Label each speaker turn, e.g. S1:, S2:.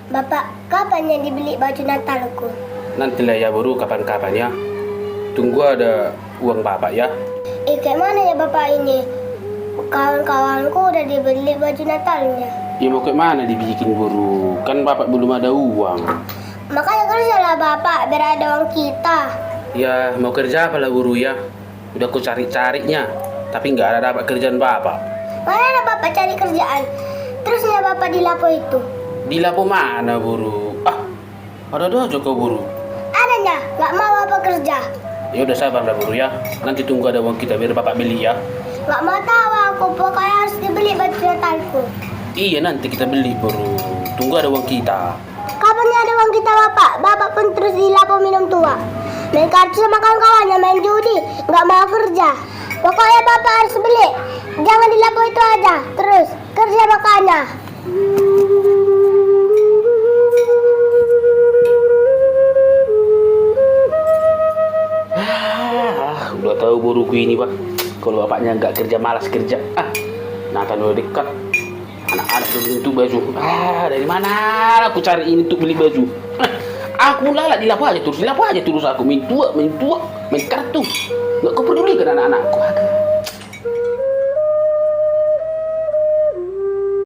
S1: Bapak, kapan yang dibeli baju Natalku?
S2: Nantilah ya Buru, kapan-kapan ya. Tunggu ada uang bapak ya.
S1: Kayak mana ya bapak ini? Kawan-kawanku udah dibeli baju Natalnya.
S2: Ya mau ke mana dibikin Buru? Kan bapak belum ada uang.
S1: Makanya kerjalah bapak biar ada uang kita.
S2: Ya mau kerja apa lah Buru ya? Udah aku cari-carinya, tapi nggak ada dapat kerjaan bapak.
S1: Mana ada bapak cari kerjaan? Terusnya bapak di Lapo itu?
S2: Di Lapo mana Buru? Ada aja kau Buru.
S1: Adanya, nggak mau bapak kerja.
S2: Ya udah sabar lah Buru ya. Nanti tunggu ada uang kita biar bapak beli ya.
S1: Nggak mau tahu aku, pokoknya harus dibeli baju Natalku.
S2: Iya nanti kita beli Buru. Tunggu ada uang kita.
S1: Kapan ada uang kita bapak? Bapak pun terus di Lapo minum tua. Main kartu sama kawan-kawannya, main judi, nggak mau kerja. Pokoknya bapak harus beli. Jangan di Lapo itu aja. Terus kerja makanya.
S2: Udah tahu buruku ini pak. Kalau bapaknya nggak kerja, malas kerja. Nathan udah dekat. Anak-anak udah bentuk baju. Dari mana aku cari ini untuk beli baju? Aku lala di Lapo aja terus aku main tua, main kartu. Nggak kau peduli kan anak-anakku.